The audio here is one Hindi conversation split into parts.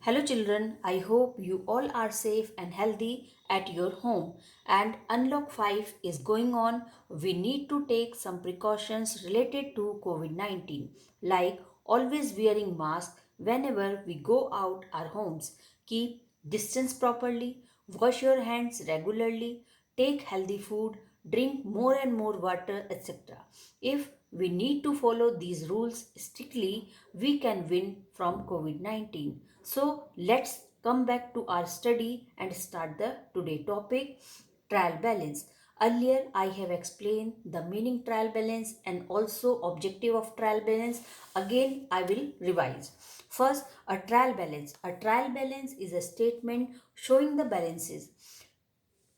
Hello, children. I hope you all are safe and healthy at your home. And Unlock 5 is going on. We need to take some precautions related to COVID 19, like always wearing mask whenever we go out our homes, keep distance properly, wash your hands regularly, take healthy food, drink more and more water, etc. If we need to follow these rules strictly, we can win from COVID 19. So let's come back to our study and start the today topic, trial balance. Earlier I have explained the meaning trial balance and also objective of trial balance. Again I will revise. First, a trial balance. A trial balance is a statement showing the balances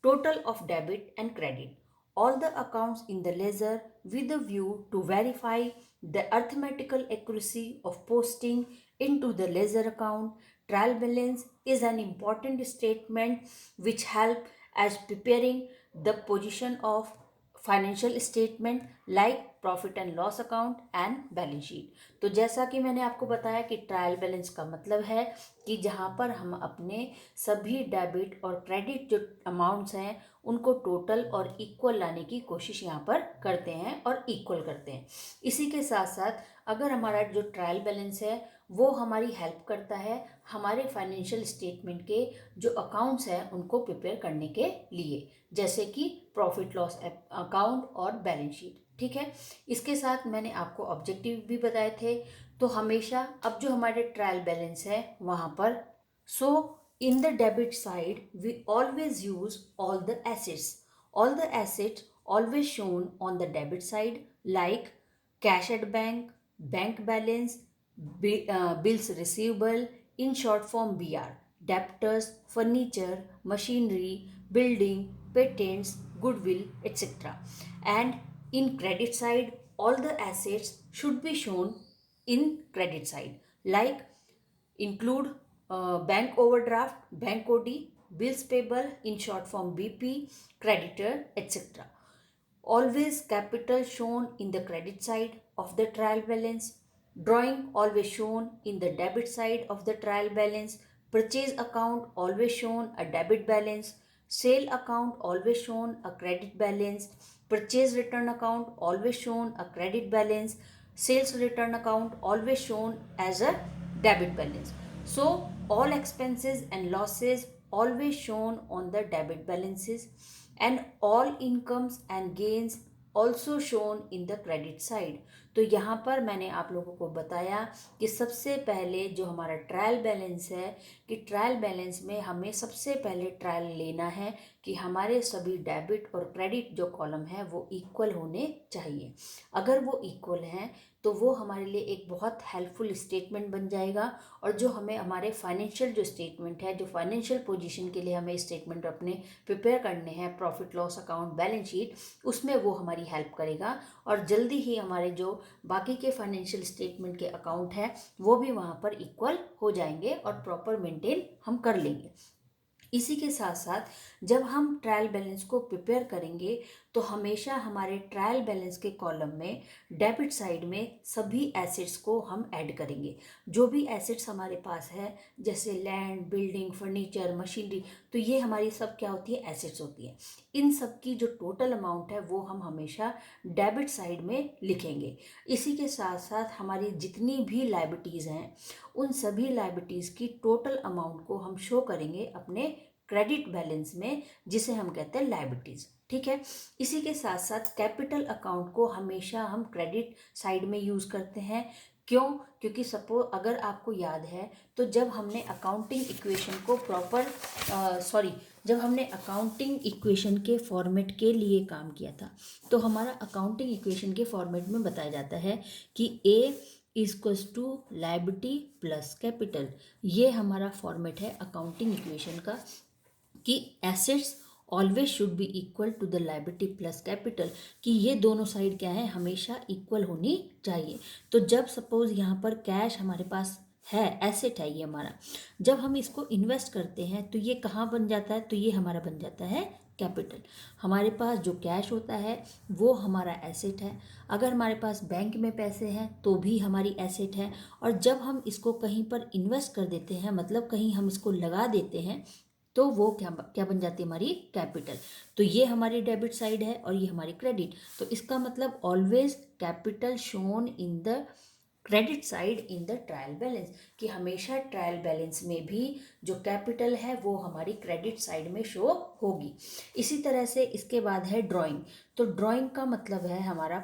total of debit and credit, all the accounts in the ledger with a view to verify the arithmetical accuracy of posting into the ledger account. Trial balance is an important statement which help as preparing the position of financial statement like profit and loss account and balance sheet. तो जैसा कि मैंने आपको बताया कि ट्रायल बैलेंस का मतलब है कि जहां पर हम अपने सभी डेबिट और क्रेडिट जो अमाउंट्स हैं उनको टोटल और इक्वल लाने की कोशिश यहाँ पर करते हैं और इक्वल करते हैं। इसी के साथ साथ अगर हमारा जो ट्रायल बैलेंस है वो हमारी हेल्प करता है हमारे फाइनेंशियल स्टेटमेंट के जो अकाउंट्स हैं उनको प्रिपेयर करने के लिए, जैसे कि प्रॉफिट लॉस अकाउंट और बैलेंस शीट। ठीक है, इसके साथ मैंने आपको ऑब्जेक्टिव भी बताए थे। तो हमेशा अब जो हमारे ट्रायल बैलेंस है वहाँ पर in the debit side we always use all the assets always shown on the debit side, like cash at bank, bank balance, bills receivable, in short form BR, debtors, furniture, machinery, building, patents, goodwill, etc. And in credit side all the assets should be shown in credit side, like include bank overdraft, bank OD, bills payable, in short form BP, creditor, etc. Always capital shown in the credit side of the trial balance, drawing always shown in the debit side of the trial balance, purchase account always shown a debit balance, sale account always shown a credit balance, purchase return account always shown a credit balance, sales return account always shown as a debit balance. So all expenses and losses always shown on the debit balances, and all incomes and gains also shown in the credit side. तो यहाँ पर मैंने आप लोगों को बताया कि सबसे पहले जो हमारा ट्रायल बैलेंस है कि ट्रायल बैलेंस में हमें सबसे पहले ट्रायल लेना है कि हमारे सभी डेबिट और क्रेडिट जो कॉलम है वो इक्वल होने चाहिए। अगर वो इक्वल हैं तो वो हमारे लिए एक बहुत हेल्पफुल स्टेटमेंट बन जाएगा, और जो हमें हमारे फाइनेंशियल जो स्टेटमेंट है, जो फाइनेंशियल पोजीशन के लिए हमें स्टेटमेंट अपने प्रिपेयर करने हैं, profit loss account, balance sheet, उसमें वो हमारी हेल्प करेगा और जल्दी ही हमारे जो बाकी के फाइनेंशियल स्टेटमेंट के अकाउंट हैं वो भी वहाँ पर इक्वल हो जाएंगे और प्रॉपर मेंटेन हम कर लेंगे। इसी के साथ साथ जब हम ट्रायल बैलेंस को प्रिपेयर करेंगे तो हमेशा हमारे ट्रायल बैलेंस के कॉलम में डेबिट साइड में सभी एसेट्स को हम ऐड करेंगे। जो भी एसेट्स हमारे पास है जैसे लैंड, बिल्डिंग, फर्नीचर, मशीनरी, तो ये हमारी सब क्या होती है, एसेट्स होती है। इन सब की जो टोटल अमाउंट है वो हम हमेशा डेबिट साइड में लिखेंगे। इसी के साथ साथ हमारी जितनी भी लायबिलिटीज़ हैं उन सभी लायबिलिटीज़ की टोटल अमाउंट को हम शो करेंगे अपने क्रेडिट बैलेंस में, जिसे हम कहते हैं लायबिलिटीज़। ठीक है, इसी के साथ साथ कैपिटल अकाउंट को हमेशा हम क्रेडिट साइड में यूज़ करते हैं। क्यों? क्योंकि सपोज अगर आपको याद है तो जब हमने अकाउंटिंग इक्वेशन को जब हमने अकाउंटिंग इक्वेशन के फॉर्मेट के लिए काम किया था तो हमारा अकाउंटिंग इक्वेशन के फॉर्मेट में बताया जाता है कि A equals to liability plus capital. ये हमारा फॉर्मेट है अकाउंटिंग इक्वेशन का कि assets always should be equal to the liability plus capital, कि ये दोनों साइड क्या है, हमेशा इक्वल होनी चाहिए। तो जब सपोज यहाँ पर कैश हमारे पास है, एसेट है ये हमारा, जब हम इसको इन्वेस्ट करते हैं तो ये कहाँ बन जाता है, तो ये हमारा बन जाता है कैपिटल। हमारे पास जो कैश होता है वो हमारा एसेट है। अगर हमारे पास बैंक में पैसे हैं तो भी हमारी एसेट है। और जब हम इसको कहीं पर इन्वेस्ट कर देते हैं, मतलब कहीं हम इसको लगा देते हैं, तो वो क्या क्या बन जाती है, हमारी कैपिटल। तो ये हमारी डेबिट साइड है और ये हमारी क्रेडिट। तो इसका मतलब always capital shown in the credit side in the trial balance, कि हमेशा ट्रायल बैलेंस में भी जो कैपिटल है वो हमारी क्रेडिट साइड में शो होगी। इसी तरह से इसके बाद है ड्राइंग। तो ड्राइंग का मतलब है हमारा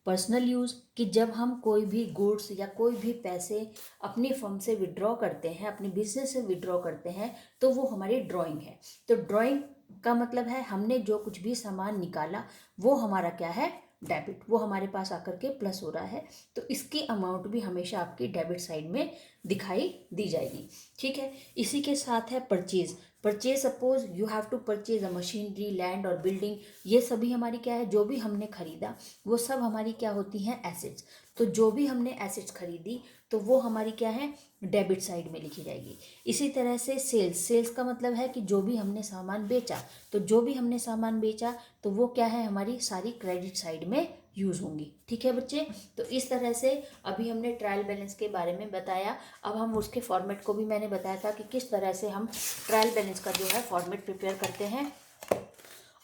पर्सनल यूज़, कि जब हम कोई भी गुड्स या कोई भी पैसे अपनी फर्म से विड्रॉ करते हैं, अपने बिजनेस से विड्रॉ करते हैं, तो वो हमारी ड्राइंग है। तो ड्राइंग का मतलब है हमने जो कुछ भी सामान निकाला वो हमारा क्या है, डेबिट, वो हमारे पास आकर के प्लस हो रहा है। तो इसकी अमाउंट भी हमेशा आपकी डेबिट साइड में दिखाई दी जाएगी। ठीक है। इसी के साथ है purchase. Purchase, suppose you have to purchase a machinery, land और बिल्डिंग, ये सभी हमारी क्या है, जो भी हमने खरीदा वो सब हमारी क्या होती हैं, एसेट्स। तो जो भी हमने एसेट्स खरीदी तो वो हमारी क्या है, डेबिट साइड में लिखी जाएगी। इसी तरह से सेल्स। सेल्स का मतलब है कि जो भी हमने सामान बेचा, तो जो भी हमने सामान बेचा तो वो क्या है, हमारी सारी क्रेडिट साइड में यूज होंगी। ठीक है बच्चे। तो इस तरह से अभी हमने ट्रायल बैलेंस के बारे में बताया। अब हम उसके फॉर्मेट को भी मैंने बताया था कि किस तरह से हम ट्रायल बैलेंस का जो है फॉर्मेट प्रिपेयर करते हैं।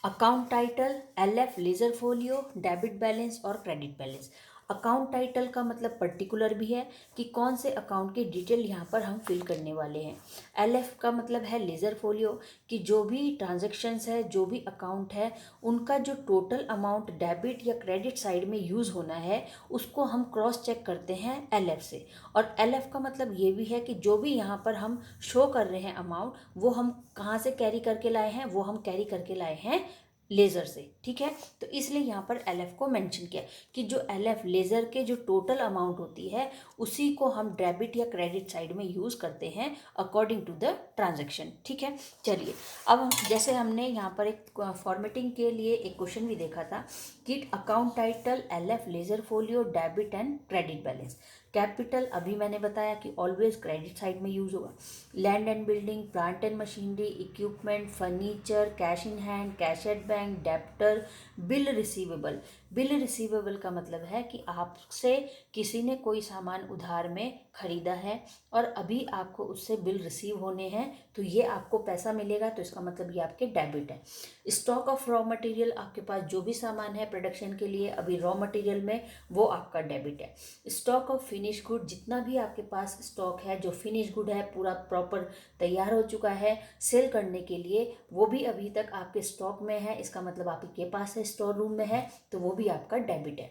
Account title, LF ledger folio, debit balance और क्रेडिट बैलेंस। अकाउंट टाइटल का मतलब पर्टिकुलर भी है कि कौन से अकाउंट की डिटेल यहाँ पर हम फिल करने वाले हैं। LF का मतलब है लेजर फोलियो, कि जो भी ट्रांजेक्शन्स है, जो भी अकाउंट है, उनका जो टोटल अमाउंट डेबिट या क्रेडिट साइड में यूज़ होना है उसको हम क्रॉस चेक करते हैं LF से। और LF का मतलब ये भी है कि जो भी यहाँ पर हम शो कर रहे हैं अमाउंट, वो हम कहाँ से कैरी करके लाए हैं, वो हम कैरी करके लाए हैं लेज़र से। ठीक है। तो इसलिए यहाँ पर LF को मेंशन किया कि जो LF लेज़र के जो टोटल अमाउंट होती है उसी को हम डेबिट या क्रेडिट साइड में यूज़ करते हैं अकॉर्डिंग टू द ट्रांजैक्शन। ठीक है। चलिए, अब जैसे हमने यहाँ पर एक फॉर्मेटिंग के लिए एक क्वेश्चन भी देखा था कि account title, LF laser folio, debit and credit balance. Capital अभी मैंने बताया कि ऑलवेज क्रेडिट साइड में यूज होगा। Land and building, plant and machinery, equipment, furniture, cash in hand, cash at bank, debtor, bill receivable. Bill receivable का मतलब है कि आपसे किसी ने कोई सामान उधार में खरीदा है और अभी आपको उससे बिल रिसीव होने हैं, तो ये आपको पैसा मिलेगा, तो इसका मतलब ये आपके डेबिट है। स्टॉक ऑफ रॉ मटेरियल, आपके पास जो भी सामान है प्रोडक्शन के लिए अभी रॉ मटेरियल में, वो आपका डेबिट है। स्टॉक ऑफ फिनिश गुड, जितना भी आपके पास स्टॉक है, जो फिनिश गुड है, पूरा प्रॉपर तैयार हो चुका है सेल करने के लिए, वो भी अभी तक आपके स्टॉक में है, इसका मतलब आपके पास है, स्टोर रूम में है, तो वो भी आपका डेबिट है।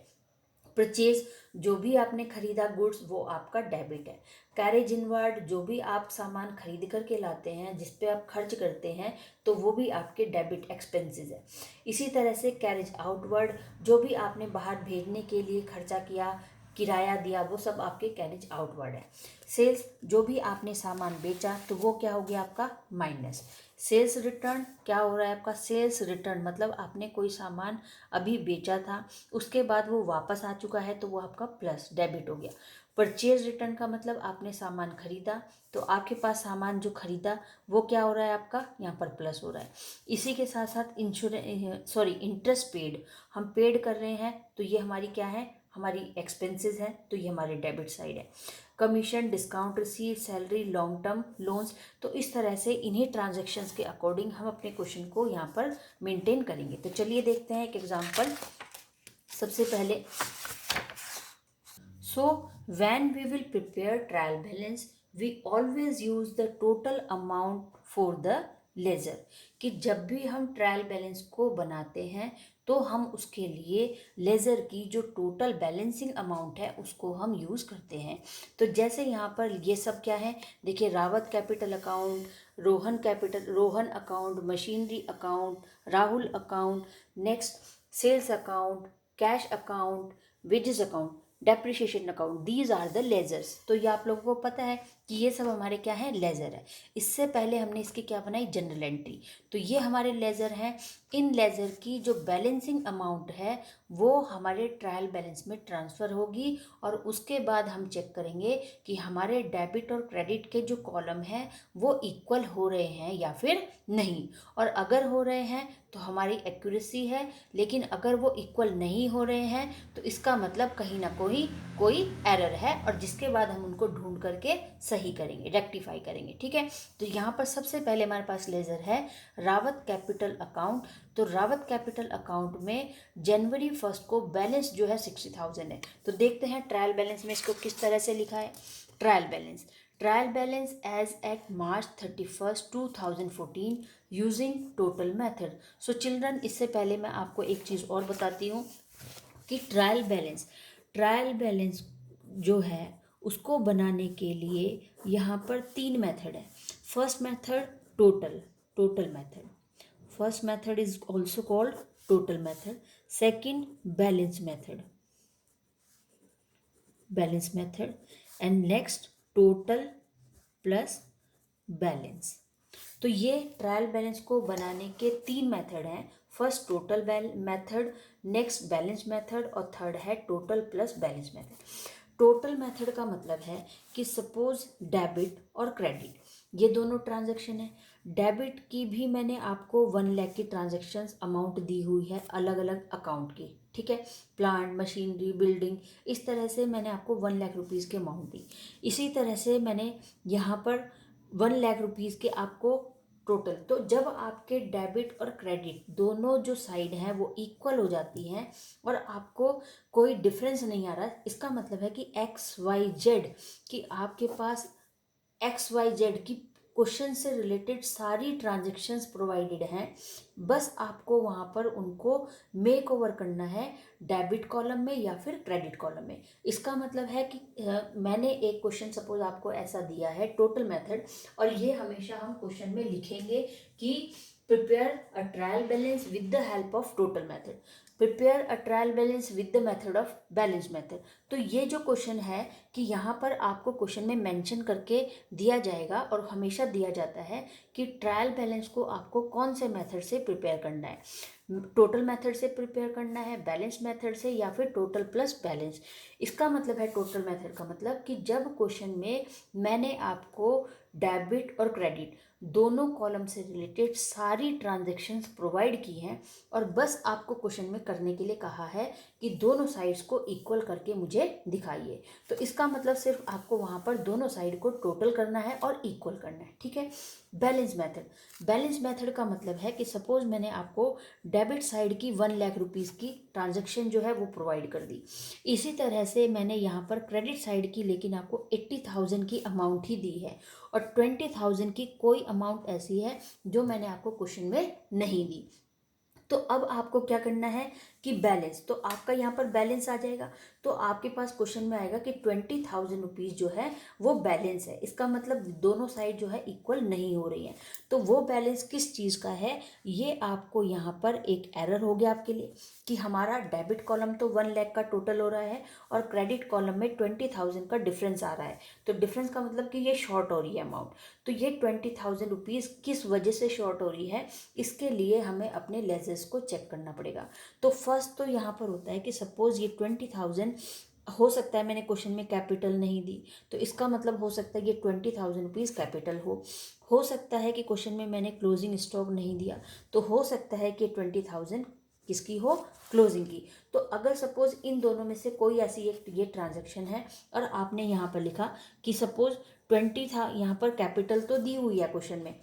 परचेज, जो भी आपने खरीदा गुड्स, वो आपका डेबिट है। कैरेज इनवर्ड, जो भी आप सामान खरीद करके लाते हैं, जिस पे आप खर्च करते हैं, तो वो भी आपके डेबिट एक्सपेंसेस है। इसी तरह से कैरेज आउटवर्ड, जो भी आपने बाहर भेजने के लिए खर्चा किया, किराया दिया, वो सब आपके कैरेज आउटवर्ड है। सेल्स, जो भी आपने सामान बेचा, तो वो क्या हो गया आपका माइनस। सेल्स रिटर्न, क्या हो रहा है आपका, सेल्स रिटर्न मतलब आपने कोई सामान अभी बेचा था, उसके बाद वो वापस आ चुका है, तो वो आपका प्लस डेबिट हो गया। परचेज रिटर्न का मतलब आपने सामान खरीदा, तो आपके पास सामान जो खरीदा वो क्या हो रहा है आपका, यहाँ पर प्लस हो रहा है। इसी के साथ साथ इंटरेस्ट पेड, हम पेड कर रहे हैं, तो ये हमारी क्या है, हमारी एक्सपेंसेस है, तो ये हमारे डेबिट साइड है। Commission, discount receive, salary, long term loans. तो इस तरह से इन्हीं ट्रांजैक्शंस के अकॉर्डिंग हम अपने क्वेश्चन को यहाँ पर मेंटेन करेंगे। तो चलिए देखते हैं एक एग्जांपल। सबसे पहले, so when we will prepare trial balance, we always use the total amount for the ledger, कि जब भी हम ट्रायल बैलेंस को बनाते हैं तो हम उसके लिए लेज़र की जो टोटल बैलेंसिंग अमाउंट है उसको हम यूज़ करते हैं। तो जैसे यहाँ पर ये सब क्या है, देखिए, Rawat capital account, Rohan account, machinery account, Rahul account, next sales account, cash account, wages account, depreciation account, these are the ledgers. तो ये आप लोगों को पता है कि ये सब हमारे क्या है, लेजर है। इससे पहले हमने इसकी क्या बनाई, जनरल एंट्री। तो ये हमारे लेजर हैं। इन लेजर की जो बैलेंसिंग अमाउंट है वो हमारे ट्रायल बैलेंस में ट्रांसफ़र होगी और उसके बाद हम चेक करेंगे कि हमारे डेबिट और क्रेडिट के जो कॉलम हैं वो इक्वल हो रहे हैं या फिर नहीं। और अगर हो रहे हैं तो हमारी एक्यूरेसी है, लेकिन अगर वो इक्वल नहीं हो रहे हैं तो इसका मतलब कहीं ना कोई एरर है, और जिसके बाद हम उनको ढूंढ करके सही करेंगे, रेक्टिफाई करेंगे। ठीक है, तो यहाँ पर सबसे पहले हमारे पास लेजर है रावत कैपिटल अकाउंट। तो रावत कैपिटल अकाउंट में जनवरी 1 को बैलेंस जो है 60,000 है। तो देखते हैं ट्रायल बैलेंस में इसको किस तरह से लिखा है। Trial balance as at March 31, 2014 using total method. So children, इससे पहले मैं आपको एक चीज़ और बताती हूँ कि ट्रायल बैलेंस जो है उसको बनाने के लिए यहाँ पर 3 मेथड है। First method total method, first method is also called total method. Second balance method and next total plus balance. तो ये ट्रायल बैलेंस को बनाने के 3 मेथड हैं। First total method, next balance method और थर्ड है total plus balance method. Total method का मतलब है कि सपोज डेबिट और क्रेडिट ये दोनों ट्रांजैक्शन है। डेबिट की भी मैंने आपको 1 लाख की ट्रांजैक्शंस अमाउंट दी हुई है अलग अलग अकाउंट की। ठीक है, प्लांट मशीनरी बिल्डिंग, इस तरह से मैंने आपको 1 लाख रुपीज़ की अमाउंट दी। इसी तरह से मैंने यहाँ पर 1 लाख रुपीज़ के आपको टोटल। तो जब आपके डेबिट और क्रेडिट दोनों जो साइड हैं वो इक्वल हो जाती हैं और आपको कोई डिफरेंस नहीं आ रहा, इसका मतलब है कि XYZ कि आपके पास XYZ की क्वेश्चन से रिलेटेड सारी ट्रांजेक्शन्स प्रोवाइडेड हैं। बस आपको वहाँ पर उनको मेक ओवर करना है डेबिट कॉलम में या फिर क्रेडिट कॉलम में। इसका मतलब है कि मैंने एक क्वेश्चन सपोज आपको ऐसा दिया है टोटल मेथड, और ये हमेशा हम क्वेश्चन में लिखेंगे कि prepare a trial balance with the help of total method, prepare a trial balance with the method of balance method. तो ये जो क्वेश्चन है कि यहाँ पर आपको क्वेश्चन में मेंशन करके दिया जाएगा और हमेशा दिया जाता है कि ट्रायल बैलेंस को आपको कौन से मेथड से प्रिपेयर करना है, टोटल मेथड से प्रिपेयर करना है, बैलेंस मेथड से, या फिर टोटल प्लस बैलेंस। इसका मतलब है टोटल मेथड का मतलब कि जब क्वेश्चन में मैंने आपको डेबिट और क्रेडिट दोनों कॉलम से रिलेटेड सारी ट्रांजैक्शंस प्रोवाइड की हैं और बस आपको क्वेश्चन में करने के लिए कहा है कि दोनों साइड्स को इक्वल करके मुझे दिखाइए, तो इसका मतलब सिर्फ आपको वहाँ पर दोनों साइड को टोटल करना है और इक्वल करना है। ठीक है, बैलेंस मेथड का मतलब है कि सपोज मैंने आपको डेबिट साइड की 1 लाख रुपीज़ की ट्रांजैक्शन जो है वो प्रोवाइड कर दी। इसी तरह से मैंने यहाँ पर क्रेडिट साइड की लेकिन आपको 80,000 की अमाउंट ही दी है और 20,000 की कोई अमाउंट ऐसी है जो मैंने आपको क्वेश्चन में नहीं दी। तो अब आपको क्या करना है कि बैलेंस, तो आपका यहाँ पर बैलेंस आ जाएगा। तो आपके पास क्वेश्चन में आएगा कि 20,000 रुपीज़ जो है वो बैलेंस है, इसका मतलब दोनों साइड जो है इक्वल नहीं हो रही है। तो वो बैलेंस किस चीज़ का है, ये आपको यहाँ पर एक एरर हो गया आपके लिए कि हमारा डेबिट कॉलम तो 1 लाख का टोटल हो रहा है और क्रेडिट कॉलम में 20,000 का डिफरेंस आ रहा है। तो डिफरेंस का मतलब कि ये शॉर्ट हो रही है अमाउंट। तो ये 20,000 रुपीज़ किस वजह से शॉर्ट हो रही है, इसके लिए हमें अपने लेजर्स को चेक करना पड़ेगा। तो फर्स्ट तो यहाँ पर होता है कि सपोज ये 20,000 हो सकता है मैंने क्वेश्चन में कैपिटल नहीं दी, तो इसका मतलब हो सकता है ये 20,000 रुपीज़ कैपिटल हो सकता है कि क्वेश्चन में मैंने क्लोजिंग स्टॉक नहीं दिया, तो हो सकता है कि 20,000 किसकी हो, क्लोजिंग की। तो अगर सपोज इन दोनों में से कोई ऐसी एक ये ट्रांजैक्शन है और आपने यहाँ पर लिखा कि सपोज 20 था, यहाँ पर कैपिटल तो दी हुई है क्वेश्चन में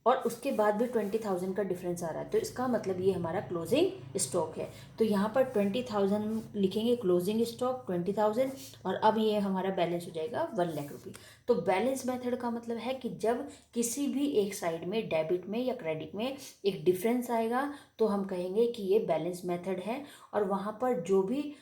और उसके बाद भी 20,000 का डिफरेंस आ रहा है, तो इसका मतलब ये हमारा क्लोजिंग स्टॉक है। तो यहाँ पर 20,000 लिखेंगे, क्लोजिंग स्टॉक 20,000, और अब ये हमारा बैलेंस हो जाएगा 1 लाख रुपये। तो बैलेंस मेथड का मतलब है कि जब किसी भी एक साइड में डेबिट में या क्रेडिट में एक डिफरेंस आएगा तो हम कहेंगे कि ये बैलेंस मेथड है, और वहाँ पर जो भी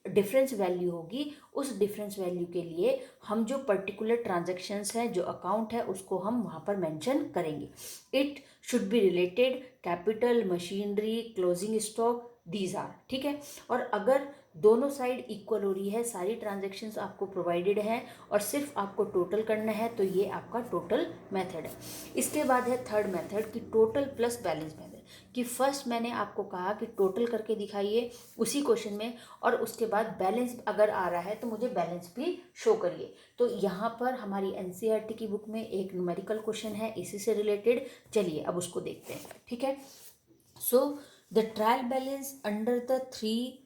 डिफरेंस वैल्यू होगी उस डिफरेंस वैल्यू के लिए हम जो पर्टिकुलर ट्रांजैक्शंस हैं, जो अकाउंट है, उसको हम वहाँ पर मेंशन करेंगे। It should be related capital, machinery, closing stock, these are. ठीक है, और अगर दोनों साइड इक्वल हो रही है, सारी ट्रांजैक्शंस आपको प्रोवाइडेड है और सिर्फ आपको टोटल करना है, तो ये आपका टोटल मेथड है। इसके बाद है थर्ड मेथड कि टोटल प्लस बैलेंस मेथड। कि फर्स्ट मैंने आपको कहा कि टोटल करके दिखाइए उसी क्वेश्चन में, और उसके बाद बैलेंस अगर आ रहा है तो मुझे बैलेंस भी शो करिए। तो यहाँ पर हमारी एनसीईआरटी की बुक में एक न्यूमेरिकल क्वेश्चन है इसी से रिलेटेड, चलिए अब उसको देखते हैं। ठीक है, so the trial balance under the three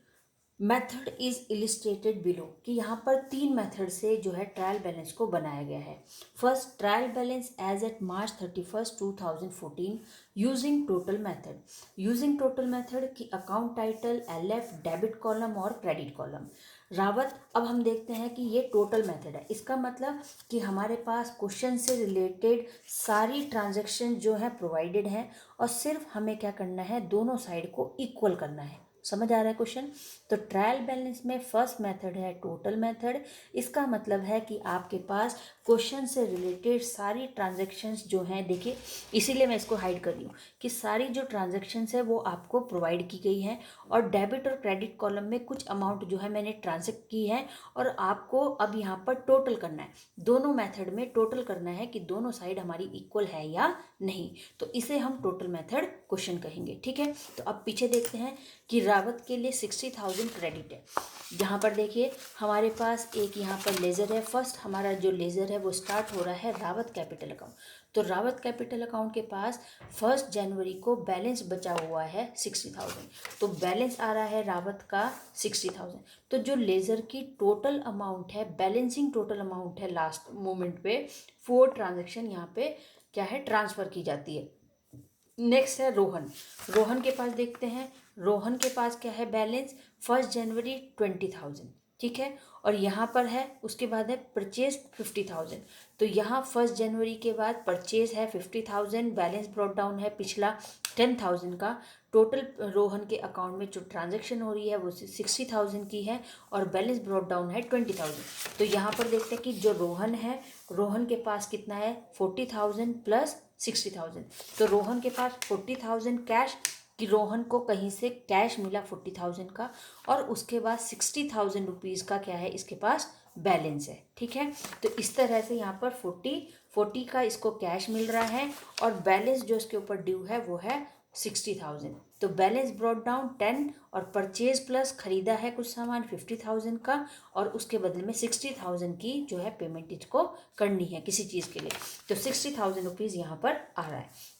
method is illustrated below, कि यहाँ पर 3 मेथड से जो है ट्रायल बैलेंस को बनाया गया है। First, trial balance as at March 31, 2014 using total method. Using total method की account title LF debit column और क्रेडिट कॉलम। रावत, अब हम देखते हैं कि ये टोटल मेथड है, इसका मतलब कि हमारे पास क्वेश्चन से रिलेटेड सारी ट्रांजैक्शन जो है प्रोवाइडेड हैं, और सिर्फ हमें क्या करना है, दोनों साइड को इक्वल करना है। समझ आ रहा है क्वेश्चन? तो ट्रायल बैलेंस में फर्स्ट मेथड है टोटल मेथड। इसका मतलब है कि आपके पास क्वेश्चन से रिलेटेड सारी ट्रांजैक्शंस जो हैं, देखिए इसीलिए मैं इसको हाइड कर रही हूँ कि सारी जो ट्रांजैक्शंस है वो आपको प्रोवाइड की गई हैं, और डेबिट और क्रेडिट कॉलम में कुछ अमाउंट जो है मैंने ट्रांजेक्ट की है, और आपको अब यहाँ पर टोटल करना है। दोनों मेथड में टोटल करना है कि दोनों साइड हमारी इक्वल है या नहीं, तो इसे हम टोटल मेथड क्वेश्चन कहेंगे। ठीक है, तो अब पीछे देखते हैं कि रावत के लिए 60,000 क्रेडिट है। जहाँ पर देखिए हमारे पास एक यहाँ पर लेज़र है। फर्स्ट हमारा जो लेज़र है वो स्टार्ट हो रहा है रावत कैपिटल अकाउंट। तो रावत कैपिटल अकाउंट के पास 1 जनवरी को बैलेंस बचा हुआ है 60,000, तो बैलेंस आ रहा है रावत का 60,000। तो जो लेज़र की टोटल अमाउंट है, बैलेंसिंग टोटल अमाउंट है, लास्ट मोमेंट पे 4 ट्रांजेक्शन यहाँ पे क्या है, ट्रांसफ़र की जाती है। नेक्स्ट है रोहन। रोहन के पास देखते हैं, रोहन के पास क्या है बैलेंस, 1 जनवरी 20,000। ठीक है, और यहाँ पर है उसके बाद है परचेज 50,000। तो यहाँ 1 जनवरी के बाद परचेज है 50,000, बैलेंस ब्रॉट डाउन है पिछला 10,000 का। टोटल रोहन के अकाउंट में जो ट्रांजैक्शन हो रही है वो 60,000 की है, और बैलेंस ब्रॉट डाउन है 20,000। तो यहाँ पर देखते हैं कि जो रोहन है, रोहन के पास कितना है, 40,000 प्लस 60,000। तो रोहन के पास 40,000 कैश, कि रोहन को कहीं से कैश मिला 40,000 का, और उसके बाद 60,000 रुपीज़ का क्या है इसके पास बैलेंस है। ठीक है, तो इस तरह से यहाँ पर 40 का इसको कैश मिल रहा है, और बैलेंस जो इसके ऊपर ड्यू है वो है 60,000। तो बैलेंस ब्रॉट डाउन 10, और परचेज प्लस खरीदा है कुछ सामान 50,000 का, और उसके बदले में 60,000 की जो है पेमेंट इसको करनी है किसी चीज़ के लिए। तो 60,000 रुपीज़ यहाँ पर आ रहा है।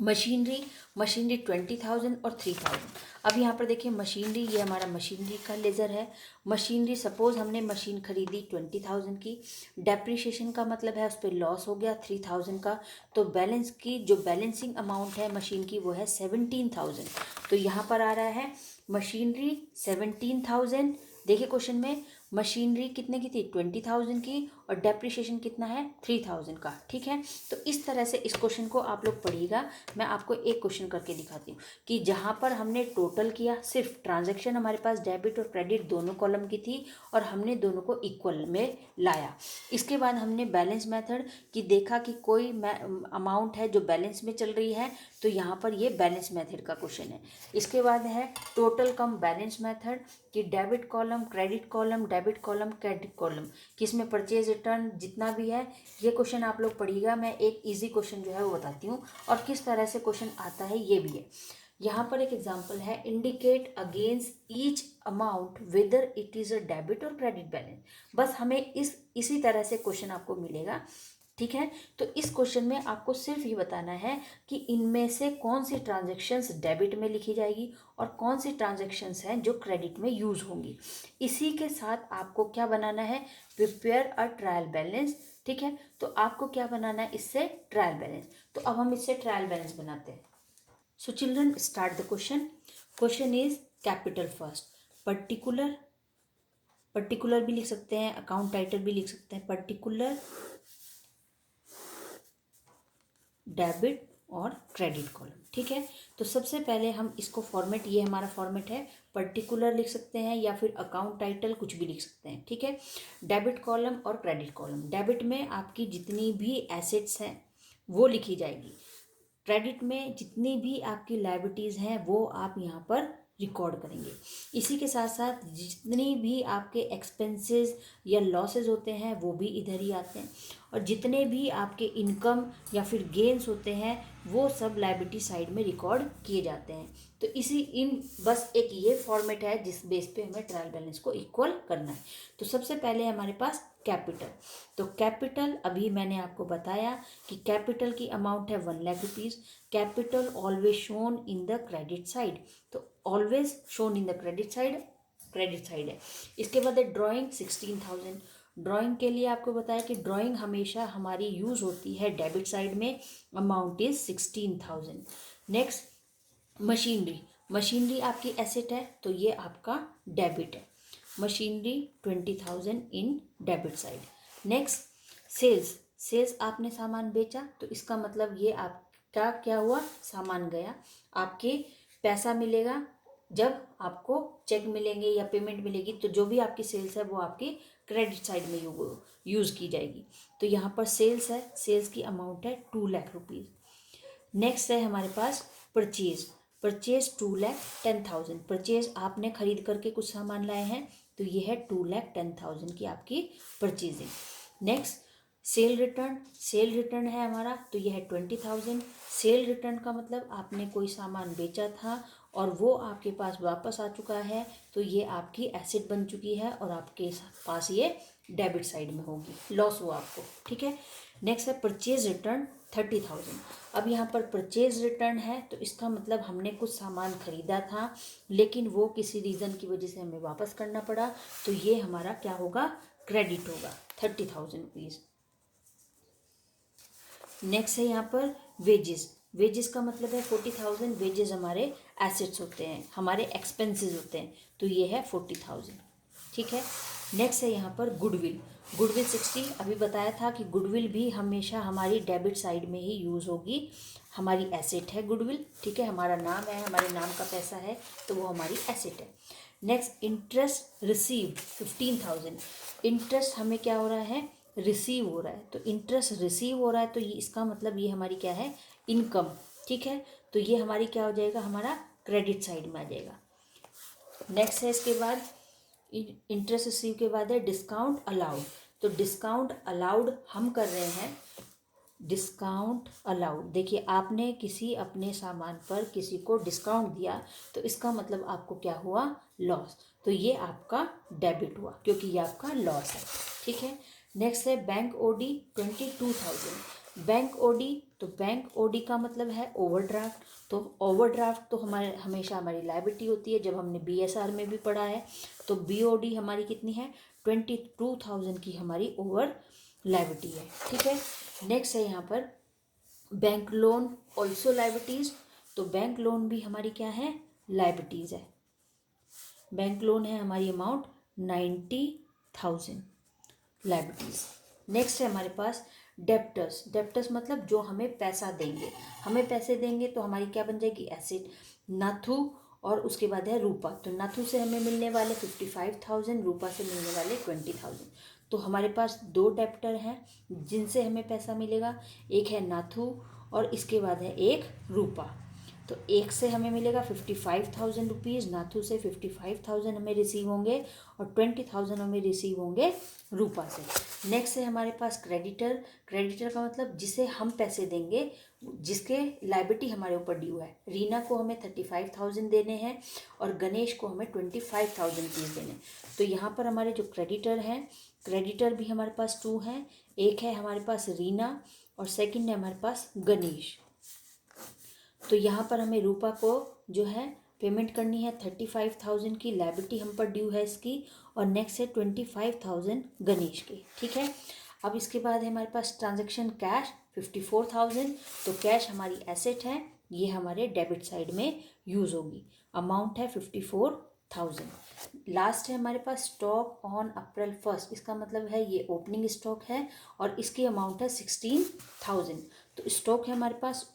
मशीनरी 20,000 और 3,000। अब यहाँ पर देखिए मशीनरी, ये हमारा मशीनरी का लेज़र है। मशीनरी सपोज़ हमने मशीन खरीदी 20,000 की, डेप्रिशिएशन का मतलब है उस पर लॉस हो गया 3,000 का, तो बैलेंस की जो बैलेंसिंग अमाउंट है मशीन की वो है 17,000। तो यहाँ पर आ रहा है मशीनरी 17,000। देखिए क्वेश्चन में मशीनरी कितने की थी, 20,000 की, और डेप्रिशिएशन कितना है, 3,000 का। ठीक है, तो इस तरह से इस क्वेश्चन को आप लोग पढ़िएगा। मैं आपको एक क्वेश्चन करके दिखाती हूँ कि जहाँ पर हमने टोटल किया, सिर्फ ट्रांजैक्शन हमारे पास डेबिट और क्रेडिट दोनों कॉलम की थी, और हमने दोनों को इक्वल में लाया। इसके बाद हमने बैलेंस मेथड की देखा कि कोई अमाउंट है जो बैलेंस में चल रही है, तो यहाँ पर ये बैलेंस मेथड का क्वेश्चन है। इसके बाद है टोटल कम बैलेंस मेथड, कि debit column credit column, debit column credit column, किसमें परचेज रिटर्न जितना भी है, ये क्वेश्चन आप लोग पढ़िएगा। मैं एक इजी क्वेश्चन जो है वो बताती हूँ, और किस तरह से क्वेश्चन आता है ये भी है। यहाँ पर एक एग्जांपल है, indicate against each amount whether it is a debit और क्रेडिट बैलेंस। बस हमें इसी तरह से क्वेश्चन आपको मिलेगा। ठीक है, तो इस क्वेश्चन में आपको सिर्फ ये बताना है कि इनमें से कौन सी ट्रांजैक्शंस डेबिट में लिखी जाएगी और कौन सी ट्रांजैक्शंस हैं जो क्रेडिट में यूज़ होंगी। इसी के साथ आपको क्या बनाना है, प्रिपेयर अ ट्रायल बैलेंस। ठीक है, तो आपको क्या बनाना है इससे, ट्रायल बैलेंस। तो अब हम इससे ट्रायल बैलेंस बनाते हैं। So children start the question. Question is capital first, particular, particular भी लिख सकते हैं, अकाउंट टाइटल भी लिख सकते हैं, पर्टिकुलर डेबिट और क्रेडिट कॉलम। ठीक है, तो सबसे पहले हम इसको फॉर्मेट, ये हमारा फॉर्मेट है, पर्टिकुलर लिख सकते हैं या फिर अकाउंट टाइटल कुछ भी लिख सकते हैं। ठीक है, डेबिट कॉलम और क्रेडिट कॉलम, डेबिट में आपकी जितनी भी एसेट्स हैं वो लिखी जाएगी, क्रेडिट में जितनी भी आपकी लायबिलिटीज़ हैं वो आप यहाँ पर रिकॉर्ड करेंगे। इसी के साथ साथ जितनी भी आपके एक्सपेंसेस या लॉसेस होते हैं वो भी इधर ही आते हैं, और जितने भी आपके इनकम या फिर गेन्स होते हैं वो सब लायबिलिटी साइड में रिकॉर्ड किए जाते हैं। तो इसी इन बस एक ये फॉर्मेट है जिस बेस पे हमें ट्रायल बैलेंस को इक्वल करना है। तो सबसे पहले हमारे पास कैपिटल। तो कैपिटल अभी मैंने आपको बताया कि कैपिटल की अमाउंट है 1,00,000 rupees. Capital always shown in the credit side, तो always shown in the credit side, credit side है। इसके बाद है ड्राइंग 16,000। ड्राइंग के लिए आपको बताया कि ड्राइंग हमेशा हमारी यूज़ होती है डेबिट साइड में, amount is 16,000। Next machinery. Machinery आपकी एसेट है तो ये आपका डेबिट है। Machinery 20,000 in debit side. Next sales. Sales आपने सामान बेचा तो इसका मतलब ये आपका क्या हुआ, सामान गया। आपके पैसा मिलेगा जब आपको चेक मिलेंगे या पेमेंट मिलेगी, तो जो भी आपकी सेल्स है वो आपकी क्रेडिट साइड में यूज़ की जाएगी। तो यहाँ पर सेल्स है, सेल्स की अमाउंट है 2,00,000 रुपीज़। नेक्स्ट है हमारे पास परचेज। परचेज 2,10,000। परचेज आपने खरीद करके कुछ सामान लाए हैं तो ये है 2,10,000 की आपकी purchasing. Next cell return. Cell return है हमारा तो ये है 20,000। सेल रिटर्न का मतलब आपने कोई सामान बेचा था और वो आपके पास वापस आ चुका है, तो ये आपकी एसेट बन चुकी है और आपके पास ये डेबिट साइड में होगी, लॉस हुआ आपको, ठीक है। नेक्स्ट है परचेज रिटर्न 30,000। अब यहाँ पर परचेज रिटर्न है तो इसका मतलब हमने कुछ सामान खरीदा था लेकिन वो किसी रीज़न की वजह से हमें वापस करना पड़ा, तो ये हमारा क्या होगा, क्रेडिट होगा 30,000 रुपीज़। नेक्स्ट है यहाँ पर वेजेस। वेजेस का मतलब है 40,000। वेजेस हमारे एसेट्स होते हैं, हमारे एक्सपेंसेस होते हैं, तो ये है 40,000, ठीक है। नेक्स्ट है यहाँ पर गुडविल। गुडविल 60। अभी बताया था कि गुडविल भी हमेशा हमारी डेबिट साइड में ही यूज़ होगी, हमारी एसेट है गुडविल, ठीक है। हमारा नाम है, हमारे नाम का पैसा है तो वो हमारी एसेट है। Next interest received 15,000। इंटरेस्ट हमें क्या हो रहा है, रिसीव हो रहा है, तो इंटरेस्ट रिसीव हो रहा है तो ये इसका मतलब ये हमारी क्या है, इनकम, ठीक है। तो ये हमारी क्या हो जाएगा, हमारा क्रेडिट साइड में आ जाएगा। नेक्स्ट है इसके बाद इंटरेस्ट रिसीव के बाद है डिस्काउंट अलाउड। तो डिस्काउंट अलाउड हम कर रहे हैं, डिस्काउंट अलाउड। देखिए आपने किसी अपने सामान पर किसी को डिस्काउंट दिया तो इसका मतलब आपको क्या हुआ, लॉस, तो ये आपका डेबिट हुआ क्योंकि ये आपका लॉस है, ठीक है। नेक्स्ट है बैंक ओडी 22,000। बैंक ओडी, तो बैंक ओडी का मतलब है ओवरड्राफ्ट। तो ओवरड्राफ्ट तो हमारे हमेशा हमारी लायबिलिटी होती है, जब हमने बीएसआर में भी पढ़ा है। तो बीओडी हमारी कितनी है, 22,000 की हमारी ओवर लायबिलिटी है, ठीक है। नेक्स्ट है यहाँ पर बैंक लोन ऑल्सो लायबिलिटीज। तो बैंक लोन भी हमारी क्या है, लायबिलिटीज है। बैंक लोन है हमारी अमाउंट 90,000 लायबिलिटीज। नेक्स्ट है हमारे पास डेप्टर्स। डेप्टर्स मतलब जो हमें पैसा देंगे, हमें पैसे देंगे तो हमारी क्या बन जाएगी, एसेट। नाथू और उसके बाद है रूपा। तो नाथू से हमें मिलने वाले 55,000, रूपा से मिलने वाले 20,000। तो हमारे पास दो डेप्टर हैं जिनसे हमें पैसा मिलेगा, एक है नाथू और इसके बाद है एक रूपा। तो एक से हमें मिलेगा 55,000 रुपीज़, नाथू से 55,000 हमें रिसीव होंगे और 20,000 हमें रिसीव होंगे रूपा से। नेक्स्ट है हमारे पास क्रेडिटर। क्रेडिटर का मतलब जिसे हम पैसे देंगे, जिसके लायबिलिटी हमारे ऊपर ड्यू है। रीना को हमें 35,000 देने हैं और गणेश को हमें 25,000 रुपीज़ देने हैं। तो यहाँ पर हमारे जो क्रेडिटर हैं, क्रेडिटर भी हमारे पास 2 हैं, एक है हमारे पास रीना और सेकंड है हमारे पास गणेश। तो यहाँ पर हमें रूपा को जो है पेमेंट करनी है 35,000 की, लायबिलिटी हम पर ड्यू है इसकी, और नेक्स्ट है 25,000 गणेश की, ठीक है। अब इसके बाद है हमारे पास ट्रांजैक्शन कैश 54,000। तो कैश हमारी एसेट है, ये हमारे डेबिट साइड में यूज़ होगी, अमाउंट है 54,000। लास्ट है हमारे पास स्टॉक ऑन अप्रैल 1। इसका मतलब है ये ओपनिंग स्टॉक है और इसकी अमाउंट है 16,000। तो स्टॉक है हमारे पास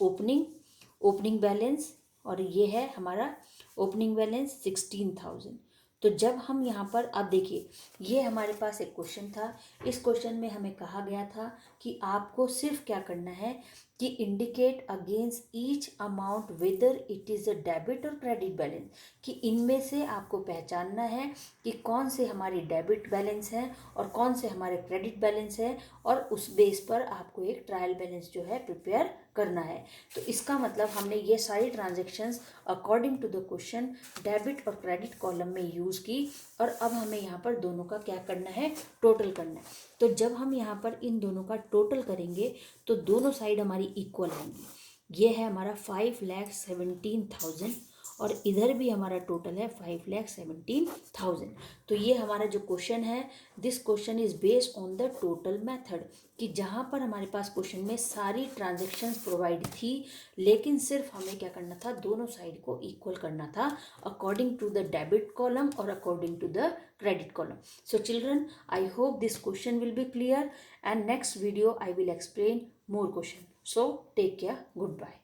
ओपनिंग बैलेंस, और ये है हमारा ओपनिंग बैलेंस 16,000। तो जब हम यहाँ पर अब देखिए, ये हमारे पास एक क्वेश्चन था। इस क्वेश्चन में हमें कहा गया था कि आपको सिर्फ क्या करना है कि indicate against each amount whether it is a debit और क्रेडिट बैलेंस, कि इनमें से आपको पहचानना है कि कौन से हमारी डेबिट बैलेंस है और कौन से हमारे क्रेडिट बैलेंस है, और उस बेस पर आपको एक ट्रायल बैलेंस जो है प्रिपेयर करना है। तो इसका मतलब हमने ये सारी transactions according to the question debit और क्रेडिट कॉलम में यूज़ की, और अब हमें यहाँ पर दोनों का क्या करना है, टोटल करना है। तो जब हम यहाँ पर इन दोनों का टोटल करेंगे तो दोनों साइड हमारी इक्वल आएंगी। ये है हमारा 5,17,000 और इधर भी हमारा टोटल है 5,17,000। तो ये हमारा जो क्वेश्चन है, this question is based on the total method, कि जहाँ पर हमारे पास क्वेश्चन में सारी ट्रांजेक्शन्स प्रोवाइड थी, लेकिन सिर्फ हमें क्या करना था, दोनों साइड को इक्वल करना था according to the debit column और according to the credit column. So children, I hope this question will be clear, and next video I will explain more question. So take care. Goodbye.